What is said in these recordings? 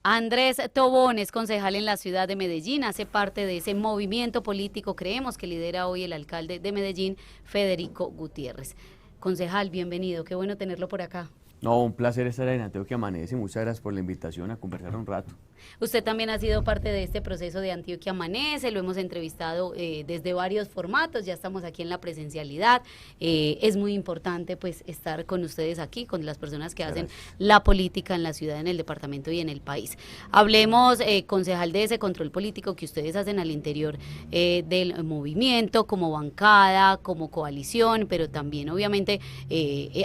Andrés Tobón es concejal en la ciudad de Medellín, hace parte de ese movimiento político, creemos, que lidera hoy el alcalde de Medellín, Federico Gutiérrez. Concejal, bienvenido, qué bueno tenerlo por acá. No, un placer estar en Antioquia Amanece. Muchas gracias por la invitación a conversar un rato. Usted también ha sido parte de este proceso de Antioquia Amanece, lo hemos entrevistado desde varios formatos, ya estamos aquí en la presencialidad. Es muy importante pues estar con ustedes aquí, con las personas que hacen Gracias. la política en la ciudad, en el departamento y en el país. Hablemos, concejal, de ese control político que ustedes hacen al interior del movimiento, como bancada, como coalición, pero también obviamente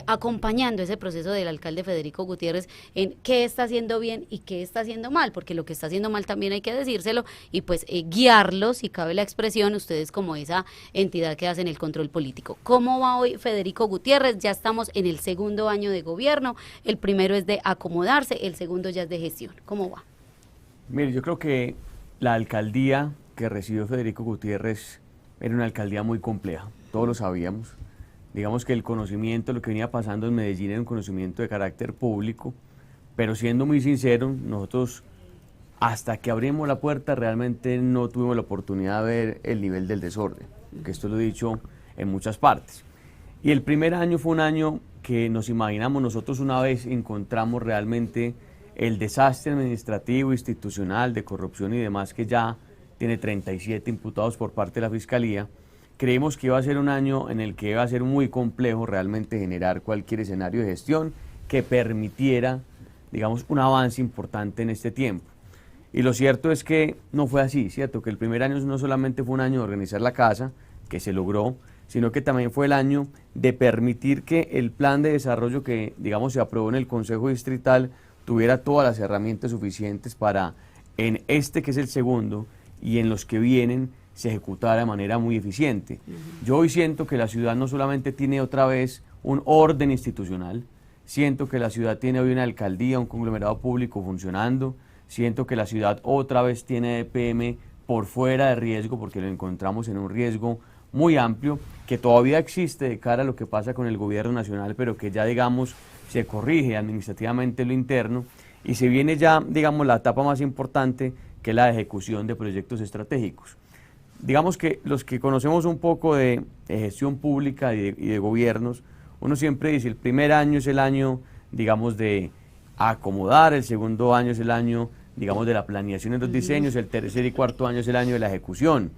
acompañando ese proceso del alcalde Federico Gutiérrez en qué está haciendo bien y qué está haciendo mal, porque lo que está haciendo mal también hay que decírselo y pues guiarlos, si cabe la expresión, ustedes como esa entidad que hacen el control político. ¿Cómo va hoy Federico Gutiérrez? Ya estamos en el segundo año de gobierno, el primero es de acomodarse, el segundo ya es de gestión. ¿Cómo va? Mire, yo creo que la alcaldía que recibió Federico Gutiérrez era una alcaldía muy compleja, todos lo sabíamos. Digamos que el conocimiento, lo que venía pasando en Medellín era un conocimiento de carácter público, pero siendo muy sincero, nosotros hasta que abrimos la puerta realmente no tuvimos la oportunidad de ver el nivel del desorden, que esto lo he dicho en muchas partes. Y el primer año fue un año que nos imaginamos nosotros una vez encontramos realmente el desastre administrativo, institucional, de corrupción y demás que ya tiene 37 imputados por parte de la Fiscalía. Creímos que iba a ser un año en el que iba a ser muy complejo realmente generar cualquier escenario de gestión que permitiera, digamos, un avance importante en este tiempo. Y lo cierto es que no fue así, ¿cierto? Que el primer año no solamente fue un año de organizar la casa, que se logró, sino que también fue el año de permitir que el plan de desarrollo que, digamos, se aprobó en el Consejo Distrital tuviera todas las herramientas suficientes para, en este que es el segundo, y en los que vienen, se ejecutara de manera muy eficiente. Yo hoy siento que la ciudad no solamente tiene otra vez un orden institucional, siento que la ciudad tiene hoy una alcaldía, un conglomerado público funcionando, siento que la ciudad otra vez tiene EPM por fuera de riesgo, porque lo encontramos en un riesgo muy amplio, que todavía existe de cara a lo que pasa con el gobierno nacional, pero que ya, digamos, se corrige administrativamente lo interno, y se viene ya, digamos, la etapa más importante, que es la de ejecución de proyectos estratégicos. Digamos que los que conocemos un poco de gestión pública y de gobiernos, uno siempre dice, el primer año es el año, digamos, de acomodar, el segundo año es el año, digamos, de la planeación y los diseños, el tercer y cuarto año es el año de la ejecución.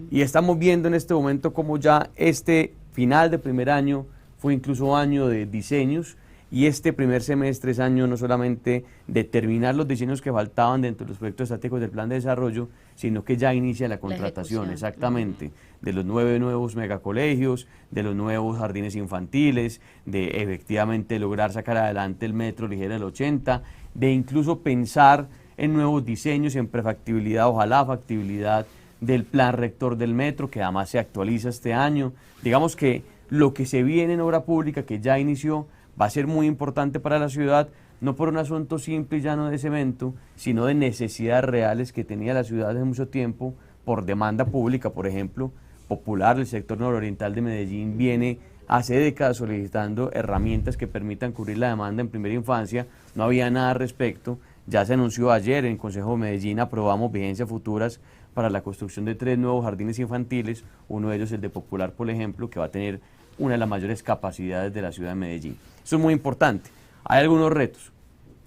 Y estamos viendo en este momento como ya este final de primer año fue incluso año de diseños, y este primer semestre es año no solamente de terminar los diseños que faltaban dentro de los proyectos estratégicos del plan de desarrollo, sino que ya inicia la contratación, exactamente, de los 9 nuevos megacolegios, de los nuevos jardines infantiles, de efectivamente lograr sacar adelante el metro ligero del 80, de incluso pensar en nuevos diseños, en prefactibilidad, ojalá factibilidad del plan rector del metro, que además se actualiza este año. Digamos que lo que se viene en obra pública, que ya inició, va a ser muy importante para la ciudad, no por un asunto simple y llano de cemento, sino de necesidades reales que tenía la ciudad hace mucho tiempo por demanda pública. Por ejemplo, Popular, el sector nororiental de Medellín, viene hace décadas solicitando herramientas que permitan cubrir la demanda en primera infancia. No había nada al respecto. Ya se anunció ayer en el Consejo de Medellín, aprobamos vigencias futuras para la construcción de 3 nuevos jardines infantiles, uno de ellos el de Popular, por ejemplo, que va a tener una de las mayores capacidades de la ciudad de Medellín. Eso es muy importante. Hay algunos retos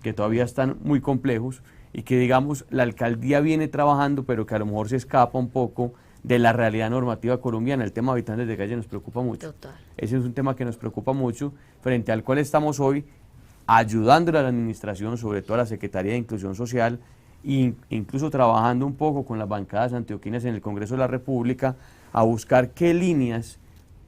que todavía están muy complejos y que, digamos, la alcaldía viene trabajando, pero que a lo mejor se escapa un poco de la realidad normativa colombiana. El tema de habitantes de calle nos preocupa mucho. Total. Ese es un tema que nos preocupa mucho, frente al cual estamos hoy ayudándole a la administración, sobre todo a la Secretaría de Inclusión Social, e incluso trabajando un poco con las bancadas antioquinas en el Congreso de la República, a buscar qué líneas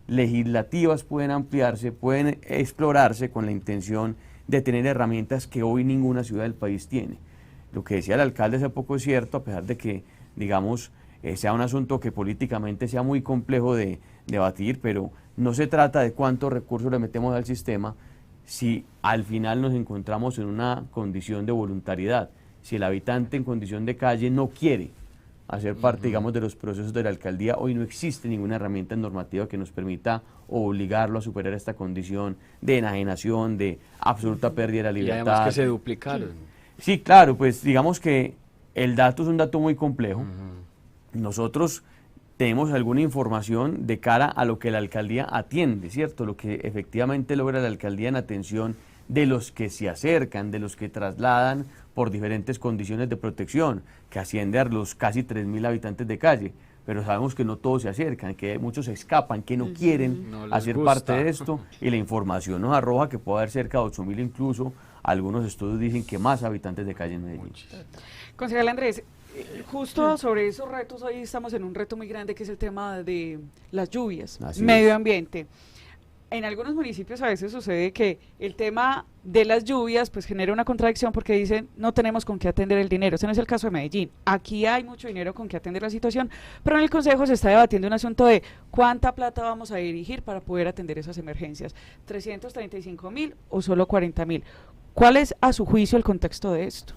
legislativas pueden ampliarse, pueden explorarse con la intención de tener herramientas que hoy ninguna ciudad del país tiene. Lo que decía el alcalde hace poco es cierto, a pesar de que, digamos, sea un asunto que políticamente sea muy complejo de debatir, pero no se trata de cuántos recursos le metemos al sistema, si al final nos encontramos en una condición de voluntariedad, si el habitante en condición de calle no quiere hacer parte, digamos, de los procesos de la alcaldía. Hoy no existe ninguna herramienta normativa que nos permita obligarlo a superar esta condición de enajenación, de absoluta pérdida de la Y libertad. además que se duplicaron. Sí, claro, pues digamos que el dato es un dato muy complejo. Nosotros tenemos alguna información de cara a lo que la alcaldía atiende, ¿cierto? Lo que efectivamente logra la alcaldía en atención de los que se acercan, de los que trasladan por diferentes condiciones de protección, que asciende a los casi 3.000 habitantes de calle. Pero sabemos que no todos se acercan, que muchos se escapan, que no quieren hacer parte de esto, y la información nos arroja que puede haber cerca de 8.000 incluso. Algunos estudios dicen que más habitantes de calle en Medellín. Concejal Andrés, justo sobre esos retos, hoy estamos en un reto muy grande que es el tema de las lluvias, medio ambiente. En algunos municipios a veces sucede que el tema de las lluvias pues genera una contradicción porque dicen no tenemos con qué atender el dinero. Ese no es el caso de Medellín. Aquí hay mucho dinero con qué atender la situación, pero en el Consejo se está debatiendo un asunto de cuánta plata vamos a dirigir para poder atender esas emergencias. ¿335.000 o solo 40.000? ¿Cuál es a su juicio el contexto de esto?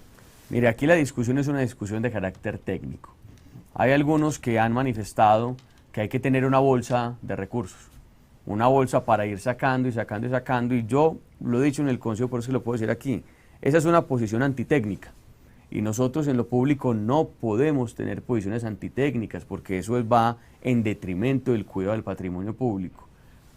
Mire, aquí la discusión es una discusión de carácter técnico. Hay algunos que han manifestado que hay que tener una bolsa de recursos, una bolsa para ir sacando y sacando y sacando, y yo lo he dicho en el Consejo, por eso lo puedo decir aquí. Esa es una posición antitécnica, y nosotros en lo público no podemos tener posiciones antitécnicas, porque eso va en detrimento del cuidado del patrimonio público.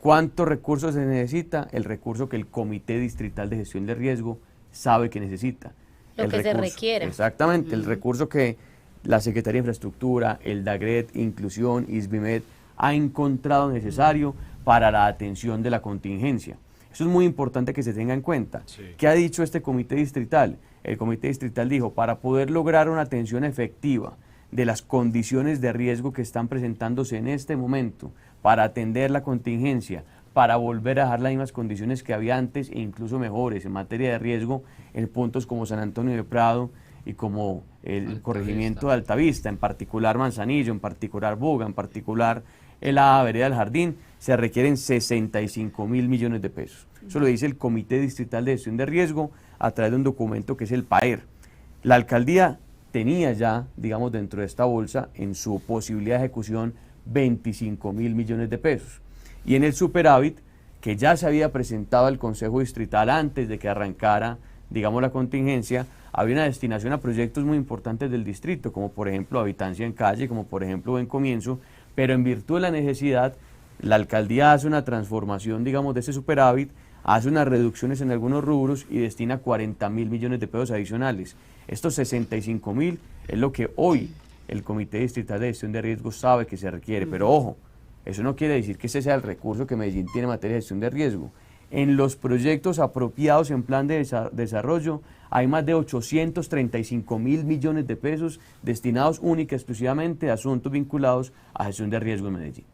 ¿Cuántos recursos se necesita? El recurso que el Comité Distrital de Gestión de Riesgo sabe que necesita. Lo que se requiera. Exactamente, el recurso que la Secretaría de Infraestructura, el DAGRET, Inclusión, ISBIMED ha encontrado necesario para la atención de la contingencia. Eso es muy importante que se tenga en cuenta. Sí. ¿Qué ha dicho este comité distrital? El comité distrital dijo, para poder lograr una atención efectiva de las condiciones de riesgo que están presentándose en este momento, para atender la contingencia, para volver a dejar las mismas condiciones que había antes e incluso mejores en materia de riesgo en puntos como San Antonio de Prado y como el corregimiento de Altavista, en particular Manzanillo, en particular Boga, en particular la vereda del Jardín, se requieren 65.000 millones de pesos. Eso lo dice el Comité Distrital de Gestión de Riesgo a través de un documento que es el PAER. La alcaldía tenía ya, digamos, dentro de esta bolsa, en su posibilidad de ejecución, 25.000 millones de pesos. Y en el superávit, que ya se había presentado al Consejo Distrital antes de que arrancara, digamos, la contingencia, había una destinación a proyectos muy importantes del distrito, como por ejemplo Habitancia en Calle, como por ejemplo Buen Comienzo, pero en virtud de la necesidad, la alcaldía hace una transformación, digamos, de ese superávit, hace unas reducciones en algunos rubros y destina 40.000 millones de pesos adicionales. Estos 65.000 es lo que hoy el Comité Distrital de Gestión de Riesgos sabe que se requiere, pero ojo, eso no quiere decir que ese sea el recurso que Medellín tiene en materia de gestión de riesgo. En los proyectos apropiados en plan de desarrollo hay más de 835.000 millones de pesos destinados única y exclusivamente a asuntos vinculados a gestión de riesgo en Medellín.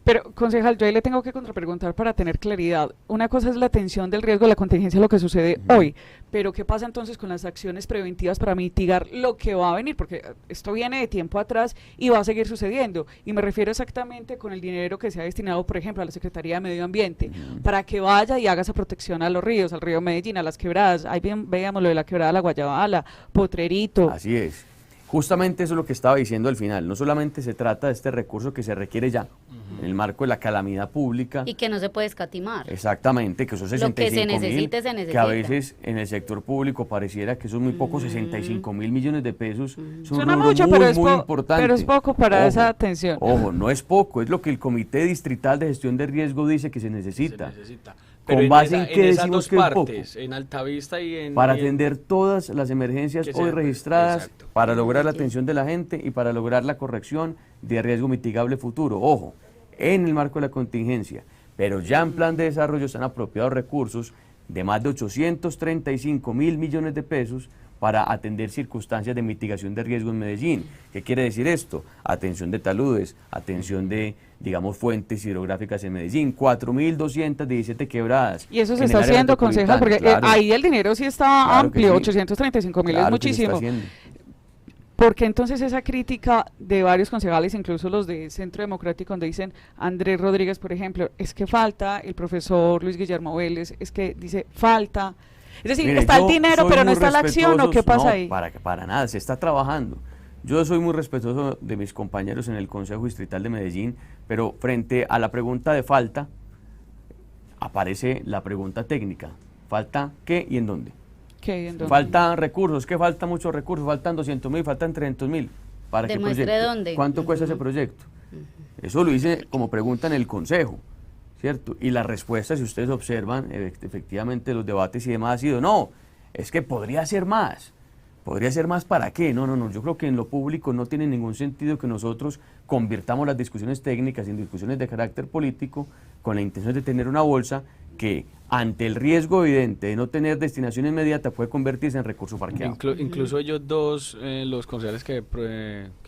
Pero, concejal, yo ahí le tengo que contrapreguntar para tener claridad. Una cosa es la atención del riesgo de la contingencia, lo que sucede hoy, pero ¿qué pasa entonces con las acciones preventivas para mitigar lo que va a venir? Porque esto viene de tiempo atrás y va a seguir sucediendo. Y me refiero exactamente con el dinero que se ha destinado, por ejemplo, a la Secretaría de Medio Ambiente, para que vaya y haga esa protección a los ríos, al río Medellín, a las quebradas. Ahí veamos lo de la quebrada La Guayabala, Potrerito. Así es. Justamente eso es lo que estaba diciendo al final. No solamente se trata de este recurso que se requiere ya, en el marco de la calamidad pública. Y que no se puede escatimar. Exactamente, que esos 65.000, se necesita. que a veces en el sector público pareciera que son muy pocos, 65.000 millones de pesos. Suena mucho, muy, pero es muy importante. Pero es poco para esa atención. Ojo, no es poco, es lo que el Comité Distrital de Gestión de Riesgo dice que se necesita. Pero ¿Con base en qué esas decimos dos que es partes, poco? en Altavista y en... Para atender todas las emergencias hoy registradas, exacto, para lograr la atención de la gente y para lograr la corrección de riesgo mitigable futuro. Ojo, en el marco de la contingencia, pero ya en plan de desarrollo están apropiados recursos de más de 835.000 millones de pesos para atender circunstancias de mitigación de riesgo en Medellín. ¿Qué quiere decir esto? Atención de taludes, atención de, digamos, fuentes hidrográficas en Medellín, 4.217 quebradas. Y eso se está haciendo, concejal, porque claro, ahí el dinero sí está amplio, sí. 835.000 es muchísimo. ¿Por qué entonces esa crítica de varios concejales, incluso los de Centro Democrático, donde dicen Andrés Rodríguez, por ejemplo, es que falta, el profesor Luis Guillermo Vélez, es que dice falta? Es decir, mire, está el dinero, pero no está la acción, ¿o qué pasa ahí? Para nada, se está trabajando. Yo soy muy respetuoso de mis compañeros en el Consejo Distrital de Medellín, pero frente a la pregunta de falta, aparece la pregunta técnica. ¿Falta qué y en dónde? ¿Qué? ¿En dónde? Faltan recursos, que faltan muchos recursos, faltan 200.000, faltan 300.000. ¿Para qué ¿Demuestre proyecto? dónde? ¿Cuánto cuesta ese proyecto? Eso lo hice como pregunta en el Consejo, ¿cierto? Y la respuesta, si ustedes observan, efectivamente los debates y demás ha sido, no, es que podría ser más. ¿Podría ser más para qué? No, yo creo que en lo público no tiene ningún sentido que nosotros convirtamos las discusiones técnicas en discusiones de carácter político con la intención de tener una bolsa que ante el riesgo evidente de no tener destinación inmediata puede convertirse en recurso parqueado. Incluso ellos dos, los concejales que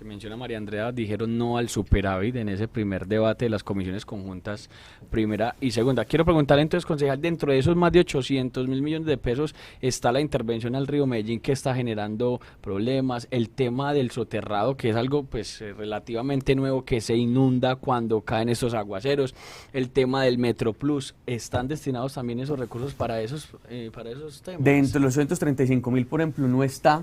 menciona María Andrea, dijeron no al superávit en ese primer debate de las comisiones conjuntas, primera y segunda. Quiero preguntarle entonces, concejal, dentro de esos más de 800.000 millones de pesos está la intervención al río Medellín, que está generando problemas, el tema del soterrado, que es algo pues relativamente nuevo, que se inunda cuando caen estos aguaceros, el tema del Metro Plus. ¿Están destinados también esos recursos para esos temas? Dentro de los 135.000, por ejemplo, no está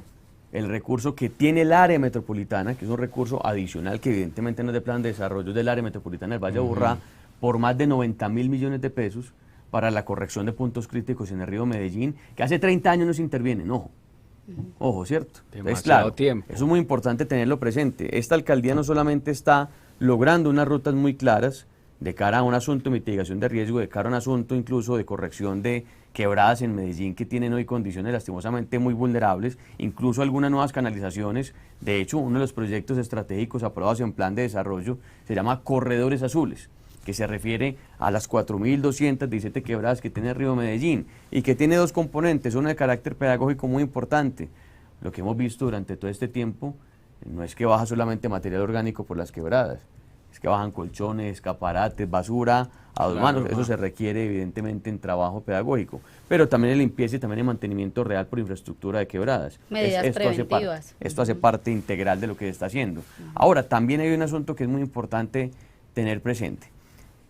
el recurso que tiene el área metropolitana, que es un recurso adicional que evidentemente no es de plan de desarrollo del área metropolitana del Valle de Aburrá, por más de 90.000 millones de pesos para la corrección de puntos críticos en el río Medellín, que hace 30 años no se intervienen, ojo, ¿cierto? Entonces, claro, tiempo. eso es muy importante tenerlo presente. Esta alcaldía no solamente está logrando unas rutas muy claras de cara a un asunto de mitigación de riesgo, de cara a un asunto incluso de corrección de quebradas en Medellín que tienen hoy condiciones lastimosamente muy vulnerables, incluso algunas nuevas canalizaciones. De hecho, uno de los proyectos estratégicos aprobados en plan de desarrollo se llama Corredores Azules, que se refiere a las 4.217 quebradas que tiene el río Medellín y que tiene dos componentes, uno de carácter pedagógico muy importante. Lo que hemos visto durante todo este tiempo no es que baja solamente material orgánico por las quebradas, es que bajan colchones, escaparates, basura a dos manos. Eso se requiere evidentemente en trabajo pedagógico, pero también en limpieza y también en mantenimiento real por infraestructura de quebradas. Medidas preventivas. Esto hace parte integral de lo que se está haciendo. Ahora, también hay un asunto que es muy importante tener presente.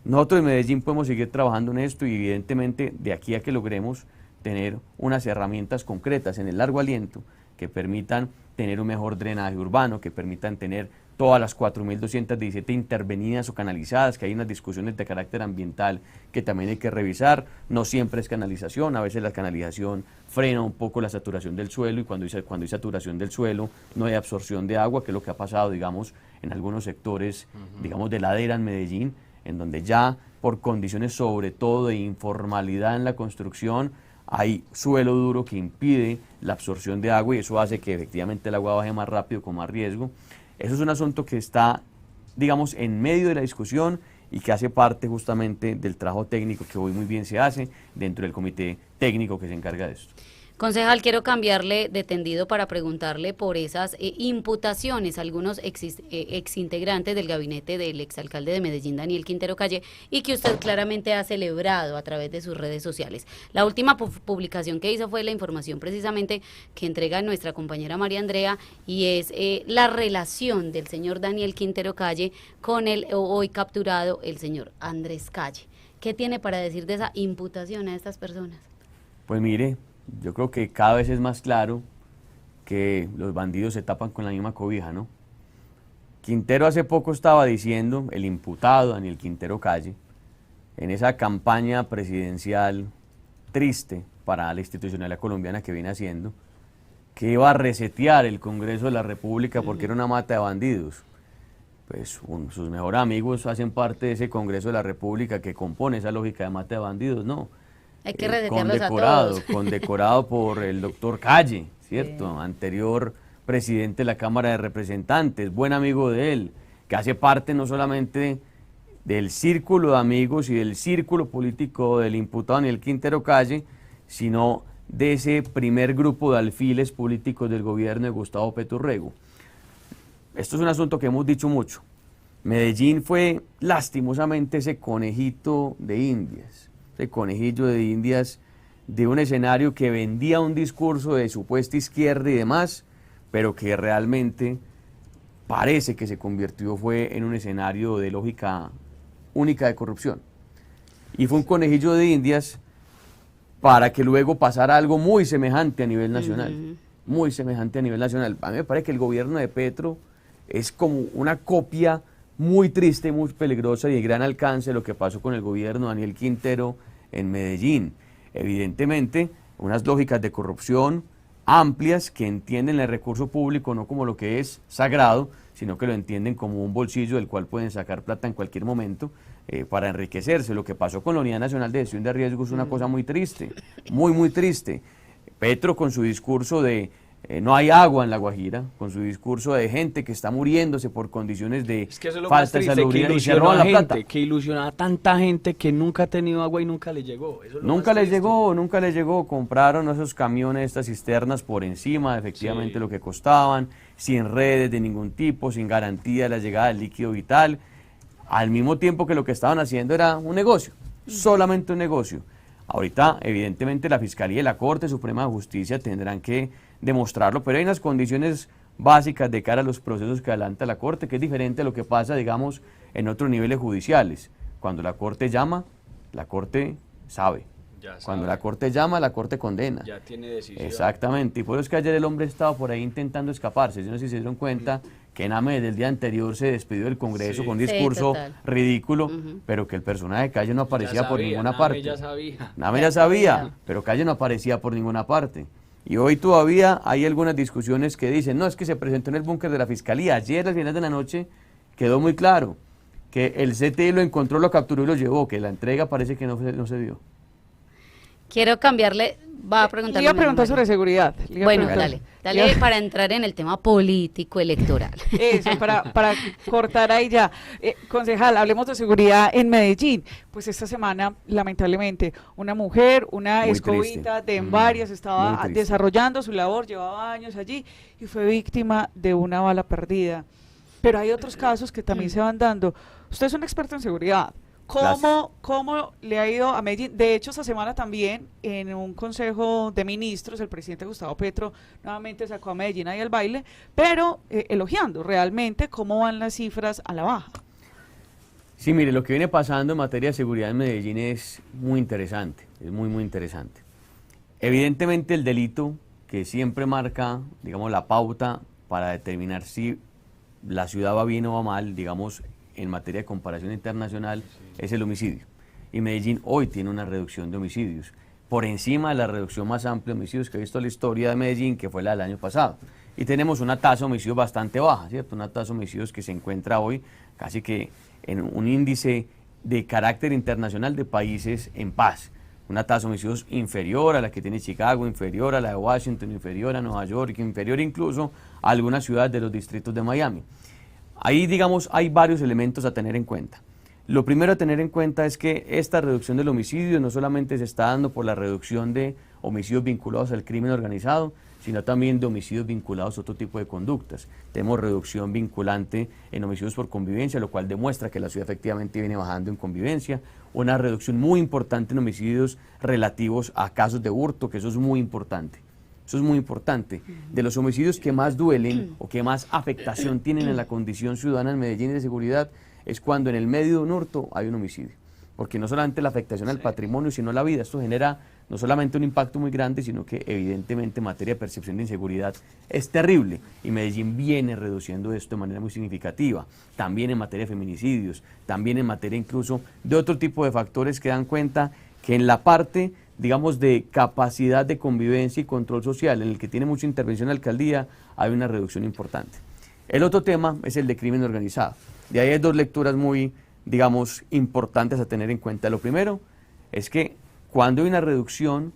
Nosotros en Medellín podemos seguir trabajando en esto y evidentemente de aquí a que logremos tener unas herramientas concretas en el largo aliento que permitan tener un mejor drenaje urbano, que permitan tener todas las 4.217 intervenidas o canalizadas, que hay unas discusiones de carácter ambiental que también hay que revisar. No siempre es canalización, a veces la canalización frena un poco la saturación del suelo y cuando hay saturación del suelo no hay absorción de agua, que es lo que ha pasado, digamos, en algunos sectores, digamos, de ladera en Medellín, en donde ya por condiciones sobre todo de informalidad en la construcción hay suelo duro que impide la absorción de agua y eso hace que efectivamente el agua baje más rápido con más riesgo. Eso es un asunto que está, digamos, en medio de la discusión y que hace parte justamente del trabajo técnico que hoy muy bien se hace dentro del comité técnico que se encarga de esto. Concejal, quiero cambiarle de tendido para preguntarle por esas imputaciones a algunos exintegrantes del gabinete del exalcalde de Medellín, Daniel Quintero Calle, y que usted claramente ha celebrado a través de sus redes sociales. La última publicación que hizo fue la información precisamente que entrega nuestra compañera María Andrea y es la relación del señor Daniel Quintero Calle con el hoy capturado el señor Andrés Calle. ¿Qué tiene para decir de esa imputación a estas personas? Pues mire, yo creo que cada vez es más claro que los bandidos se tapan con la misma cobija, ¿no? Quintero hace poco estaba diciendo, el imputado Daniel Quintero Calle, en esa campaña presidencial triste para la institucionalidad colombiana que viene haciendo, que iba a resetear el Congreso de la República porque era una mata de bandidos. Pues sus mejores amigos hacen parte de ese Congreso de la República que compone esa lógica de mata de bandidos, ¿no? Hay que resetearlos a todos. Condecorado por el doctor Calle, ¿cierto? Anterior presidente de la Cámara de Representantes, buen amigo de él, que hace parte no solamente del círculo de amigos y del círculo político del imputado Daniel Quintero Calle, sino de ese primer grupo de alfiles políticos del gobierno de Gustavo Petro Rego. Esto es un asunto que hemos dicho mucho. Medellín fue lastimosamente ese conejito de Indias. Ese conejillo de Indias de un escenario que vendía un discurso de supuesta izquierda y demás, pero que realmente parece que se convirtió fue en un escenario de lógica única de corrupción. Y fue un conejillo de Indias para que luego pasara algo muy semejante a nivel nacional, muy semejante a nivel nacional. A mí me parece que el gobierno de Petro es como una copia muy triste, muy peligrosa y de gran alcance lo que pasó con el gobierno de Daniel Quintero en Medellín. Evidentemente, unas lógicas de corrupción amplias que entienden el recurso público no como lo que es sagrado, sino que lo entienden como un bolsillo del cual pueden sacar plata en cualquier momento para enriquecerse. Lo que pasó con la Unidad Nacional de Gestión de Riesgos es una cosa muy triste, muy triste. Petro con su discurso de no hay agua en La Guajira, con su discurso de gente que está muriéndose por condiciones de falta de salubridad y se roban la plata. Que ilusionaba a tanta gente que nunca ha tenido agua y nunca le llegó. Nunca les llegó, compraron esos camiones, estas cisternas por encima de efectivamente lo que costaban, sin redes de ningún tipo, sin garantía de la llegada del líquido vital, al mismo tiempo que lo que estaban haciendo era un negocio, solamente un negocio. Ahorita, evidentemente, la Fiscalía y la Corte Suprema de Justicia tendrán que demostrarlo, pero hay unas condiciones básicas de cara a los procesos que adelanta la Corte, que es diferente a lo que pasa, digamos, en otros niveles judiciales. Cuando la Corte llama, la Corte sabe. Cuando la Corte llama, la Corte condena. Ya tiene decisión. Exactamente, y por eso es que ayer el hombre estaba por ahí intentando escaparse. Yo no sé si se dieron cuenta que Name del día anterior se despidió del Congreso con un discurso ridículo, pero que el personaje Calle no aparecía por ninguna parte. Name ya sabía, pero Calle no aparecía por ninguna parte. Y hoy todavía hay algunas discusiones que dicen, no, es que se presentó en el búnker de la Fiscalía. Ayer, al final de la noche, quedó muy claro que el CTI lo encontró, lo capturó y lo llevó, que la entrega parece que no se dio. Quiero cambiarle, va a preguntar. Le iba a preguntar sobre seguridad. Bueno, dale para entrar en el tema político electoral. Eso, para cortar ahí ya. Concejal, hablemos de seguridad en Medellín. Pues esta semana, lamentablemente, una mujer, una muy escobita triste. de Envarias, estaba desarrollando su labor, llevaba años allí y fue víctima de una bala perdida. Pero hay otros casos que también se van dando. Usted es un experto en seguridad. ¿Cómo le ha ido a Medellín? De hecho, esta semana también, en un consejo de ministros, el presidente Gustavo Petro nuevamente sacó a Medellín ahí al baile, pero elogiando realmente cómo van las cifras a la baja. Sí, mire, lo que viene pasando en materia de seguridad en Medellín es muy interesante, es muy interesante. Evidentemente el delito que siempre marca, digamos, la pauta para determinar si la ciudad va bien o va mal, digamos, en materia de comparación internacional, es el homicidio. Y Medellín hoy tiene una reducción de homicidios, por encima de la reducción más amplia de homicidios que ha visto la historia de Medellín, que fue la del año pasado. Y tenemos una tasa de homicidios bastante baja, ¿cierto? Una tasa de homicidios que se encuentra hoy casi que en un índice de carácter internacional de países en paz. Una tasa de homicidios inferior a la que tiene Chicago, inferior a la de Washington, inferior a Nueva York, inferior incluso a algunas ciudades de los distritos de Miami. Ahí, digamos, hay varios elementos a tener en cuenta. Lo primero a tener en cuenta es que esta reducción del homicidio no solamente se está dando por la reducción de homicidios vinculados al crimen organizado, sino también de homicidios vinculados a otro tipo de conductas. Tenemos reducción vinculante en homicidios por convivencia, lo cual demuestra que la ciudad efectivamente viene bajando en convivencia. Una reducción muy importante en homicidios relativos a casos de hurto, que eso es muy importante. Eso es muy importante. De los homicidios que más duelen o que más afectación tienen en la condición ciudadana en Medellín y de seguridad es cuando en el medio de un hurto hay un homicidio. Porque no solamente la afectación al patrimonio, sino la vida. Esto genera no solamente un impacto muy grande, sino que evidentemente en materia de percepción de inseguridad es terrible. Y Medellín viene reduciendo esto de manera muy significativa. También en materia de feminicidios, también en materia incluso de otro tipo de factores que dan cuenta que en la parte, digamos, de capacidad de convivencia y control social, en el que tiene mucha intervención la alcaldía, hay una reducción importante. El otro tema es el de crimen organizado. De ahí hay dos lecturas muy, digamos, importantes a tener en cuenta. Lo primero es que cuando hay una reducción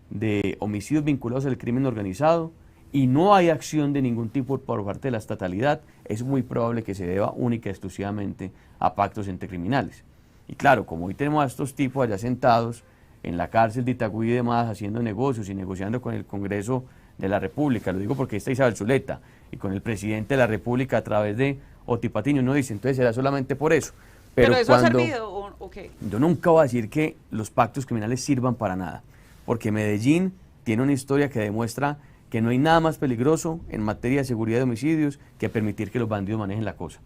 de homicidios vinculados al crimen organizado y no hay acción de ningún tipo por parte de la estatalidad, es muy probable que se deba única y exclusivamente a pactos entre criminales. Y claro, como hoy tenemos a estos tipos allá sentados en la cárcel de Itagüí y demás, haciendo negocios y negociando con el Congreso de la República, lo digo porque está Isabel Zuleta, y con el presidente de la República a través de Oti Patiño, uno dice, entonces será solamente por eso. ¿Pero eso ha servido o qué? Yo nunca voy a decir que los pactos criminales sirvan para nada, porque Medellín tiene una historia que demuestra que no hay nada más peligroso en materia de seguridad de homicidios que permitir que los bandidos manejen la cosa.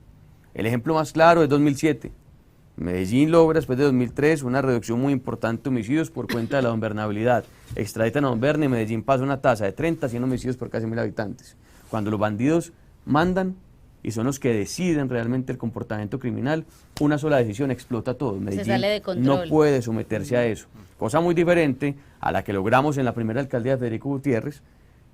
El ejemplo más claro es 2007. Medellín logra después de 2003 una reducción muy importante de homicidios por cuenta de la gobernabilidad. Extraditan a Don Berna y Medellín pasa una tasa de 30 a 100 homicidios por casi 1000 habitantes. Cuando los bandidos mandan y son los que deciden realmente el comportamiento criminal, una sola decisión explota todo. Medellín se sale de control. no puede someterse a eso. Cosa muy diferente a la que logramos en la primera alcaldía de Federico Gutiérrez,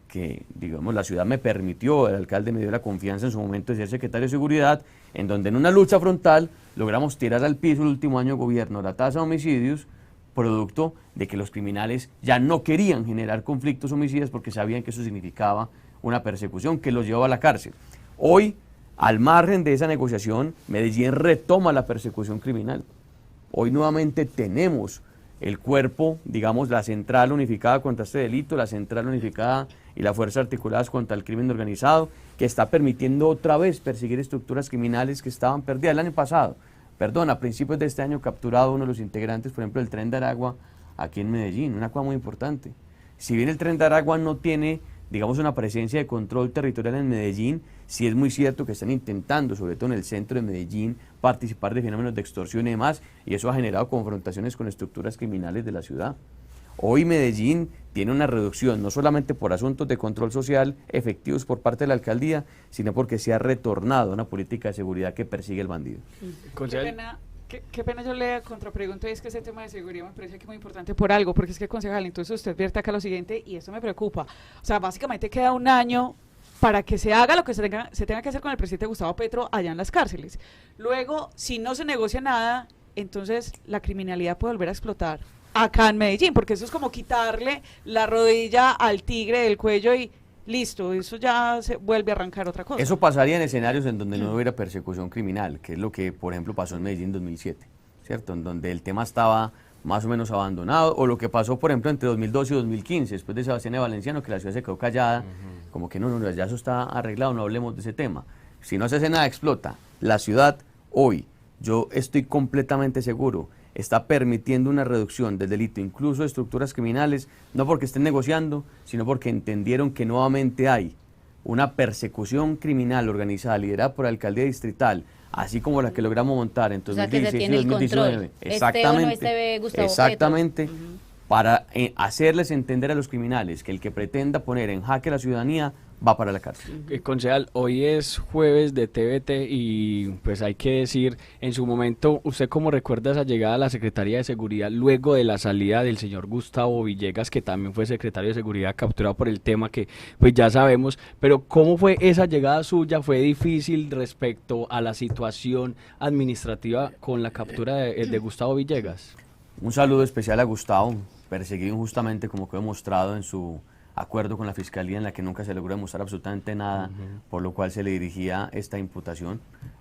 que, digamos, la ciudad me permitió, el alcalde me dio la confianza en su momento de ser secretario de Seguridad, en donde en una lucha frontal logramos tirar al piso el último año de gobierno la tasa de homicidios, producto de que los criminales ya no querían generar conflictos homicidas porque sabían que eso significaba una persecución que los llevaba a la cárcel. Hoy, al margen de esa negociación, Medellín retoma la persecución criminal. Hoy nuevamente tenemos el cuerpo, digamos, la central unificada contra este delito, la central unificada y las fuerzas articuladas contra el crimen organizado, que está permitiendo otra vez perseguir estructuras criminales que estaban perdidas el año pasado. Perdón, a principios de este año capturado uno de los integrantes, por ejemplo, del Tren de Aragua, aquí en Medellín, una cosa muy importante. Si bien el Tren de Aragua no tiene, digamos, una presencia de control territorial en Medellín, sí es muy cierto que están intentando, sobre todo en el centro de Medellín, participar de fenómenos de extorsión y demás, y eso ha generado confrontaciones con estructuras criminales de la ciudad. Hoy Medellín tiene una reducción, no solamente por asuntos de control social efectivos por parte de la alcaldía, sino porque se ha retornado a una política de seguridad que persigue el bandido. Qué pena yo le contrapregunto, y es que ese tema de seguridad me parece que es muy importante por algo, porque es que, concejal, entonces usted advierte acá lo siguiente, y esto me preocupa. O sea, básicamente queda un año para que se haga lo que se tenga que hacer con el presidente Gustavo Petro allá en las cárceles. Luego, si no se negocia nada, entonces la criminalidad puede volver a explotar acá en Medellín, porque eso es como quitarle la rodilla al tigre del cuello y listo, eso ya se vuelve a arrancar otra cosa. Eso pasaría en escenarios en donde no hubiera persecución criminal, que es lo que, por ejemplo, pasó en Medellín en 2007, ¿cierto? En donde el tema estaba más o menos abandonado, o lo que pasó, por ejemplo, entre 2012 y 2015, después de Sebastián Valenciano, que la ciudad se quedó callada, como que no, ya eso está arreglado, no hablemos de ese tema. Si no se hace nada, explota. La ciudad hoy, yo estoy completamente seguro, está permitiendo una reducción del delito, incluso de estructuras criminales, no porque estén negociando, sino porque entendieron que nuevamente hay una persecución criminal organizada, liderada por la alcaldía distrital, así como la que logramos montar en 2016 y 2019. Exactamente, para hacerles entender a los criminales que el que pretenda poner en jaque a la ciudadanía va para la cárcel. Concejal, hoy es jueves de TVT y pues hay que decir, en su momento, ¿usted cómo recuerda esa llegada a la Secretaría de Seguridad luego de la salida del señor Gustavo Villegas, que también fue secretario de Seguridad, capturado por el tema que pues ya sabemos, pero cómo fue esa llegada suya? ¿Fue difícil respecto a la situación administrativa con la captura de Gustavo Villegas? Un saludo especial a Gustavo, perseguido injustamente, como quedó mostrado en su acuerdo con la Fiscalía, en la que nunca se logró demostrar absolutamente nada, por lo cual se le dirigía esta imputación.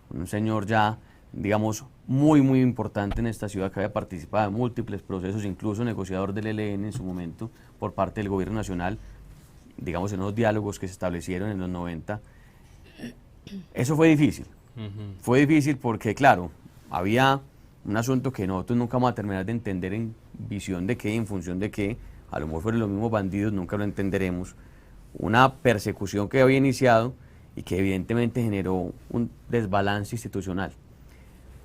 Un señor ya, digamos, muy importante en esta ciudad, que había participado en múltiples procesos, incluso negociador del ELN en su momento, por parte del gobierno nacional, digamos, en unos diálogos que se establecieron en los 90. Eso fue difícil. Fue difícil porque, claro, había un asunto que nosotros nunca vamos a terminar de entender en visión de qué, en función de qué. A lo mejor fueron los mismos bandidos, nunca lo entenderemos. Una persecución que había iniciado y que evidentemente generó un desbalance institucional.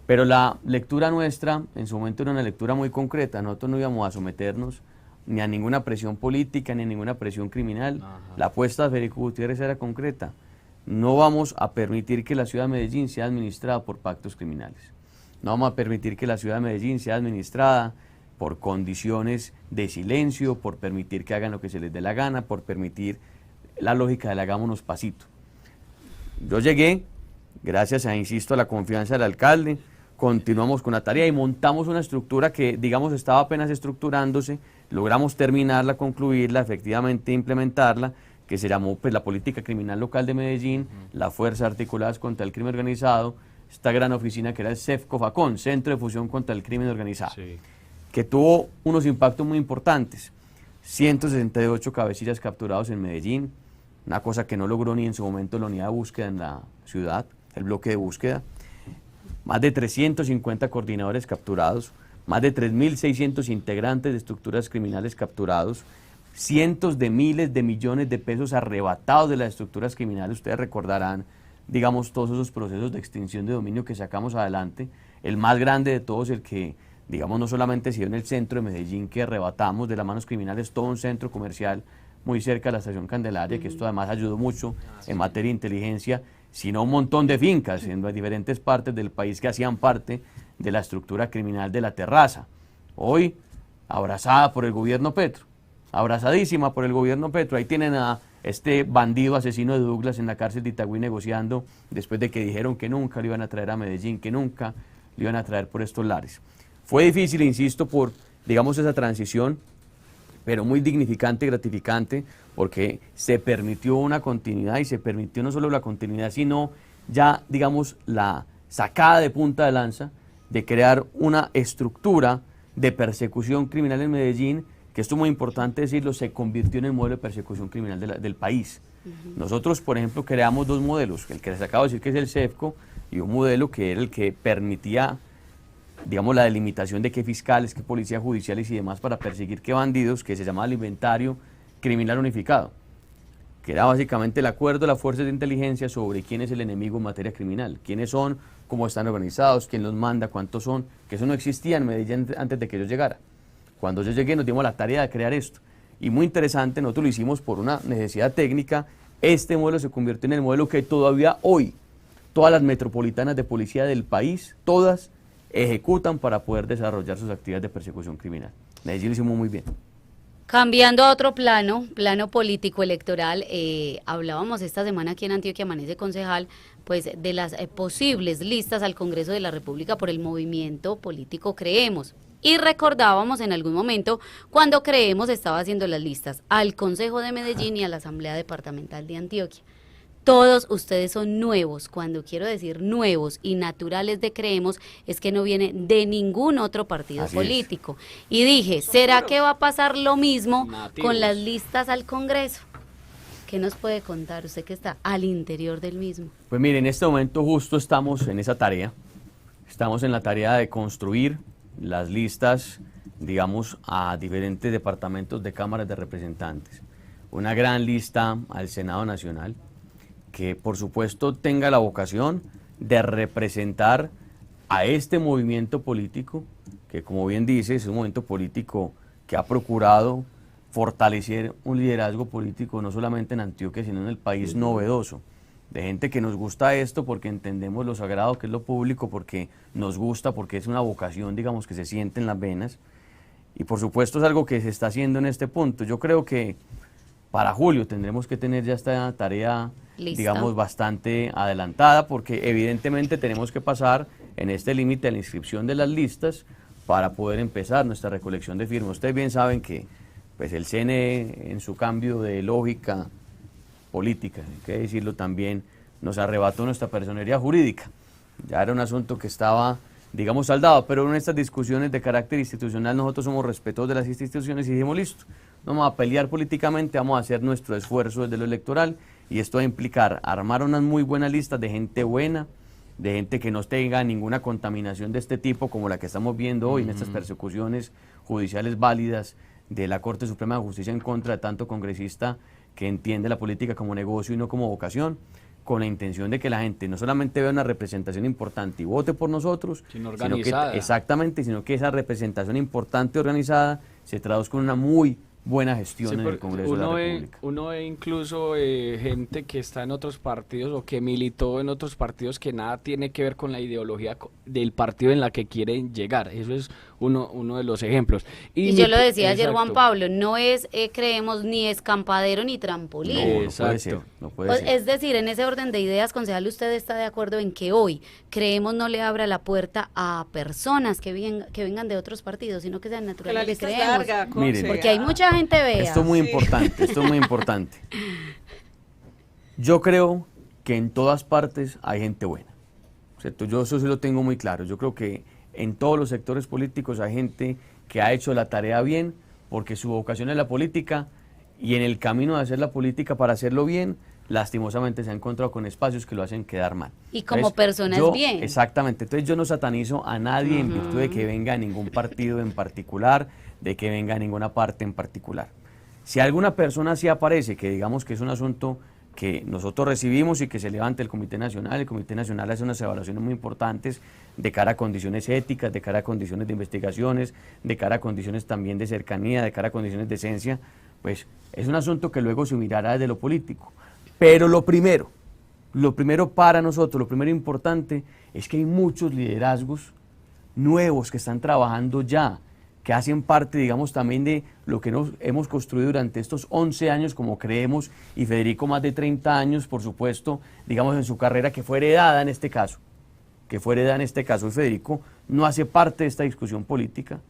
Pero la lectura nuestra, en su momento, era una lectura muy concreta. Nosotros no íbamos a someternos ni a ninguna presión política, ni a ninguna presión criminal. La apuesta de Federico Gutiérrez era concreta. No vamos a permitir que la ciudad de Medellín sea administrada por pactos criminales. No vamos a permitir que la ciudad de Medellín sea administrada por condiciones de silencio, por permitir que hagan lo que se les dé la gana, por permitir la lógica del hagámonos pasito. Yo llegué, gracias a, insisto, a la confianza del alcalde, continuamos con la tarea y montamos una estructura que, digamos, estaba apenas estructurándose, logramos terminarla, concluirla, efectivamente implementarla, que se llamó pues la Política Criminal Local de Medellín, las Fuerzas Articuladas contra el Crimen Organizado, esta gran oficina que era el CEFCO-FACON, Centro de Fusión contra el Crimen Organizado. Sí. Que tuvo unos impactos muy importantes, 168 cabecillas capturados en Medellín, una cosa que no logró ni en su momento la unidad de búsqueda en la ciudad, el bloque de búsqueda, más de 350 coordinadores capturados, más de 3.600 integrantes de estructuras criminales capturados, cientos de miles de millones de pesos arrebatados de las estructuras criminales. Ustedes recordarán, digamos, todos esos procesos de extinción de dominio que sacamos adelante, el más grande de todos, el que, digamos, no solamente se dio en el centro de Medellín, que arrebatamos de las manos criminales todo un centro comercial muy cerca de la estación Candelaria, que esto además ayudó mucho en materia de inteligencia, sino un montón de fincas en las diferentes partes del país que hacían parte de la estructura criminal de la Terraza. Hoy, abrazada por el gobierno Petro, abrazadísima por el gobierno Petro. Ahí tienen a este bandido asesino de Douglas en la cárcel de Itagüí negociando después de que dijeron que nunca lo iban a traer a Medellín, que nunca lo iban a traer por estos lares. Fue difícil, insisto, por, digamos, esa transición, pero muy dignificante y gratificante, porque se permitió una continuidad, y se permitió no solo la continuidad, sino ya, digamos, la sacada de punta de lanza de crear una estructura de persecución criminal en Medellín, que esto es muy importante decirlo, se convirtió en el modelo de persecución criminal del país. Nosotros, por ejemplo, creamos dos modelos, el que les acabo de decir que es el CEFCO, y un modelo que era el que permitía, digamos, la delimitación de qué fiscales, qué policías judiciales y demás para perseguir qué bandidos, que se llamaba el inventario criminal unificado, que era básicamente el acuerdo de las fuerzas de inteligencia sobre quién es el enemigo en materia criminal, quiénes son, cómo están organizados, quién los manda, cuántos son, que eso no existía en Medellín antes de que yo llegara. Cuando yo llegué nos dimos la tarea de crear esto, y muy interesante, nosotros lo hicimos por una necesidad técnica. Este modelo se convirtió en el modelo que todavía hoy todas las metropolitanas de policía del país, todas ejecutan para poder desarrollar sus actividades de persecución criminal. Medellín lo hicimos muy bien. Cambiando a otro plano político electoral, hablábamos esta semana aquí en Antioquia Amanece Concejal, pues de las posibles listas al Congreso de la República por el movimiento político Creemos. Y recordábamos en algún momento cuando Creemos estaba haciendo las listas al Consejo de Medellín y a la Asamblea Departamental de Antioquia. Todos ustedes son nuevos. Cuando quiero decir nuevos y naturales de Creemos, es que no viene de ningún otro partido Así político. Y dije, ¿será que va a pasar lo mismo con las listas al Congreso? ¿Qué nos puede contar usted que está al interior del mismo? Pues mire, en este momento justo estamos en esa tarea. Estamos en la tarea de construir las listas, digamos, a diferentes departamentos de cámaras de representantes. Una gran lista al Senado Nacional, que por supuesto tenga la vocación de representar a este movimiento político, que como bien dice, es un movimiento político que ha procurado fortalecer un liderazgo político no solamente en Antioquia, sino en el país novedoso, de gente que nos gusta esto porque entendemos lo sagrado que es lo público, porque nos gusta, porque es una vocación, digamos, que se siente en las venas, y por supuesto es algo que se está haciendo en este punto. Yo creo que para julio tendremos que tener ya esta tarea, ¿lista?, digamos, bastante adelantada, porque evidentemente tenemos que pasar en este límite de la inscripción de las listas para poder empezar nuestra recolección de firmas. Ustedes bien saben que pues el CNE, en su cambio de lógica política, hay que decirlo también, nos arrebató nuestra personería jurídica. Ya era un asunto que estaba, digamos, saldado, pero en estas discusiones de carácter institucional nosotros somos respetuosos de las instituciones y dijimos, listo, no vamos a pelear políticamente, vamos a hacer nuestro esfuerzo desde lo electoral, y esto va a implicar armar unas muy buenas listas de gente buena, de gente que no tenga ninguna contaminación de este tipo, como la que estamos viendo hoy en estas persecuciones judiciales válidas de la Corte Suprema de Justicia en contra de tanto congresista que entiende la política como negocio y no como vocación, con la intención de que la gente no solamente vea una representación importante y vote por nosotros, sino que, exactamente, sino que esa representación importante organizada se traduzca en una muy buena gestión en el Congreso de la República. Uno ve incluso gente que está en otros partidos o que militó en otros partidos que nada tiene que ver con la ideología del partido en la que quieren llegar. Eso es uno de los ejemplos. Y yo lo decía ayer, Juan Pablo, no es, Creemos, ni escampadero ni trampolín. No puede ser, no puede ser. Es decir, en ese orden de ideas, concejal, ¿usted está de acuerdo en que hoy Creemos no le abra la puerta a personas que vengan de otros partidos, sino que sean naturales de Creemos? Miren, porque hay mucha gente vea. Esto es muy importante, esto es muy importante. Yo creo que en todas partes hay gente buena, ¿cierto? Yo eso sí lo tengo muy claro. Yo creo que en todos los sectores políticos hay gente que ha hecho la tarea bien, porque su vocación es la política, y en el camino de hacer la política para hacerlo bien, lastimosamente se ha encontrado con espacios que lo hacen quedar mal. Y como personas bien. Exactamente. Entonces yo no satanizo a nadie en virtud de que venga a ningún partido en particular, de que venga a ninguna parte en particular. Si alguna persona sí aparece, que digamos que es un asunto que nosotros recibimos y que se levanta el Comité Nacional hace unas evaluaciones muy importantes de cara a condiciones éticas, de cara a condiciones de investigaciones, de cara a condiciones también de cercanía, de cara a condiciones de esencia, pues es un asunto que luego se mirará desde lo político. Pero lo primero lo primero para nosotros, lo primero importante es que hay muchos liderazgos nuevos que están trabajando ya, que hacen parte, digamos, también de lo que nos hemos construido durante estos 11 años, como creemos, y Federico más de 30 años, por supuesto, digamos, en su carrera, que fue heredada en este caso, y Federico no hace parte de esta discusión política.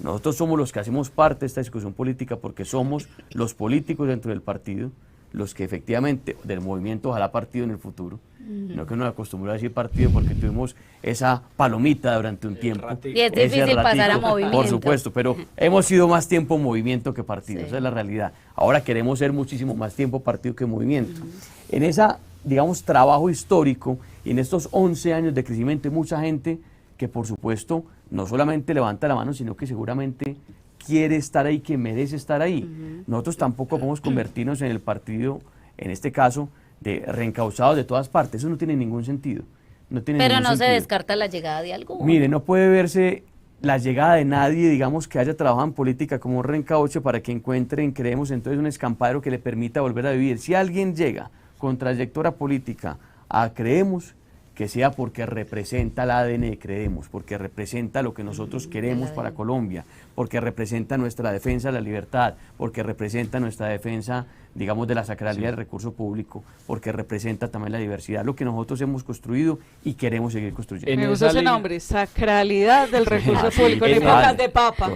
Nosotros somos los que hacemos parte de esta discusión política porque somos los políticos dentro del partido, los que efectivamente, del movimiento, ojalá partido en el futuro, no que nos acostumbramos a decir partido porque tuvimos esa palomita durante un tiempo. Y es difícil pasar a movimiento. Por supuesto, pero hemos sido más tiempo movimiento que partido, esa es la realidad. Ahora queremos ser muchísimo más tiempo partido que movimiento. En esa, digamos, trabajo histórico y en estos 11 años de crecimiento hay mucha gente que por supuesto no solamente levanta la mano, sino que seguramente quiere estar ahí, que merece estar ahí. Nosotros tampoco podemos convertirnos en el partido, en este caso, de reencausados de todas partes. Eso no tiene ningún sentido. Pero no se descarta la llegada de algo. Mire, no puede verse la llegada de nadie, digamos, que haya trabajado en política como un reencauche para que encuentren, creemos, entonces un escampadero que le permita volver a vivir. Si alguien llega con trayectoria política a Creemos, que sea porque representa el ADN de Creemos, porque representa lo que nosotros queremos para Colombia, porque representa nuestra defensa de la libertad, porque representa nuestra defensa, digamos, de la sacralidad del recurso público, porque representa también la diversidad, lo que nosotros hemos construido y queremos seguir construyendo. Me gusta ese nombre, sacralidad del recurso público, en épocas de papa.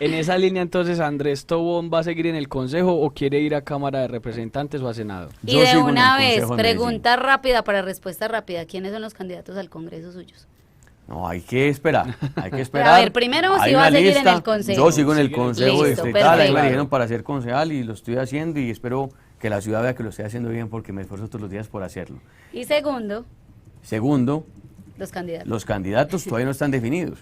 En esa línea, entonces, ¿Andrés Tobón va a seguir en el Consejo o quiere ir a Cámara de Representantes o a Senado? Y de una vez, pregunta rápida para respuesta rápida, ¿quiénes son los candidatos al Congreso suyos? No, hay que esperar, hay que esperar. A ver, primero si va a seguir en el Consejo. Yo sigo en el Consejo Distrital, ahí me dijeron para ser concejal y lo estoy haciendo y espero que la ciudad vea que lo estoy haciendo bien porque me esfuerzo todos los días por hacerlo. Y segundo, los candidatos todavía no están definidos.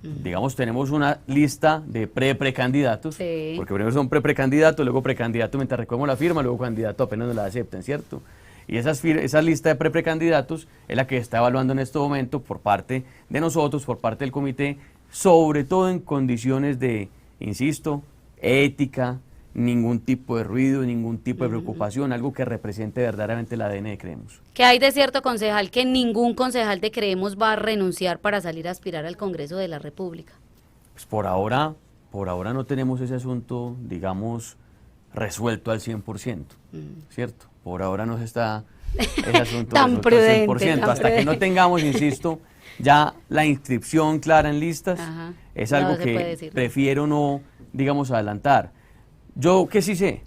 Digamos, tenemos una lista de precandidatos, porque primero son precandidatos, luego precandidato mientras recogemos la firma, luego candidato apenas nos la aceptan, ¿cierto? Y esa lista de precandidatos es la que está evaluando en este momento por parte de nosotros, por parte del comité, sobre todo en condiciones de, insisto, ética, ningún tipo de ruido, ningún tipo de preocupación, algo que represente verdaderamente el ADN de Creemos. ¿Qué hay de cierto, concejal, que ningún concejal de Creemos va a renunciar para salir a aspirar al Congreso de la República? Pues por ahora no tenemos ese asunto, digamos, resuelto al 100%, ¿cierto? Por ahora no se está ese asunto tan prudente, al 100%. Hasta que no tengamos, insisto, ya la inscripción clara en listas, es algo que prefiero no, digamos, adelantar. Yo que sí sé,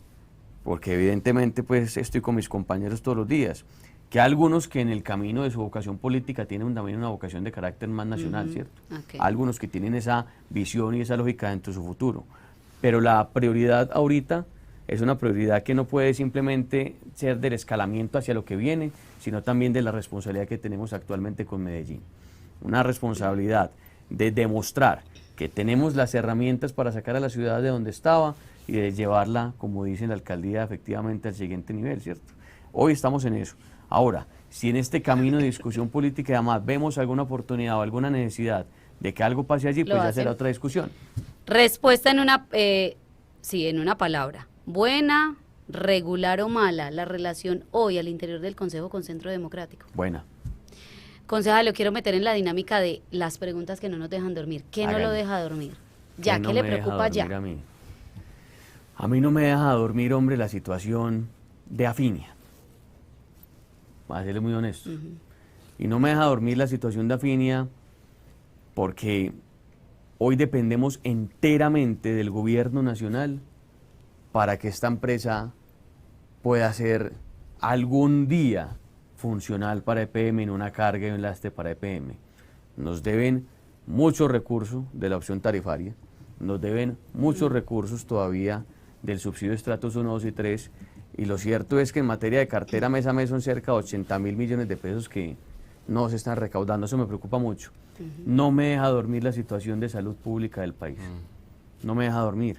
porque evidentemente pues estoy con mis compañeros todos los días, que algunos que en el camino de su vocación política tienen también una vocación de carácter más nacional, ¿cierto? Algunos que tienen esa visión y esa lógica dentro de su futuro. Pero la prioridad ahorita es una prioridad que no puede simplemente ser del escalamiento hacia lo que viene, sino también de la responsabilidad que tenemos actualmente con Medellín. Una responsabilidad de demostrar que tenemos las herramientas para sacar a la ciudad de donde estaba y de llevarla, como dice la alcaldía, efectivamente al siguiente nivel, ¿cierto? Hoy estamos en eso. Ahora, si en este camino de discusión política además vemos alguna oportunidad o alguna necesidad de que algo pase allí, pues ya será otra discusión. Respuesta en una palabra. ¿Buena, regular o mala la relación hoy al interior del Consejo con Centro Democrático? Buena. Concejal, lo quiero meter en la dinámica de las preguntas que no nos dejan dormir. ¿Qué no lo deja dormir? Ya, ¿qué le preocupa ya? A mí no me deja dormir, hombre, la situación de Afinia. Para serle muy honesto. Y no me deja dormir la situación de Afinia porque hoy dependemos enteramente del gobierno nacional para que esta empresa pueda ser algún día funcional para EPM, en una carga y un lastre para EPM. Nos deben muchos recursos de la opción tarifaria, nos deben muchos recursos todavía del subsidio de estratos 1, 2 y 3, y lo cierto es que en materia de cartera mes a mes son cerca de 80.000 millones de pesos que no se están recaudando, eso me preocupa mucho. No me deja dormir la situación de salud pública del país, no me deja dormir.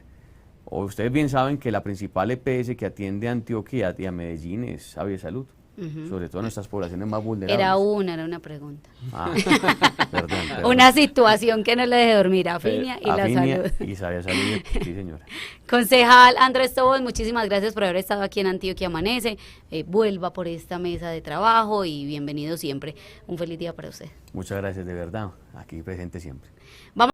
Ustedes bien saben que la principal EPS que atiende a Antioquia y a Medellín es Aviesalud. sobre todo nuestras poblaciones más vulnerables. Era una pregunta. Ah, perdón. Una situación que no le deje dormir a Afinia y la Afinia salud. Y Salud, sí señora. Concejal Andrés Tobón, muchísimas gracias por haber estado aquí en Antioquia Amanece. Vuelva por esta mesa de trabajo y bienvenido siempre. Un feliz día para usted. Muchas gracias, de verdad. Aquí presente siempre. Vamos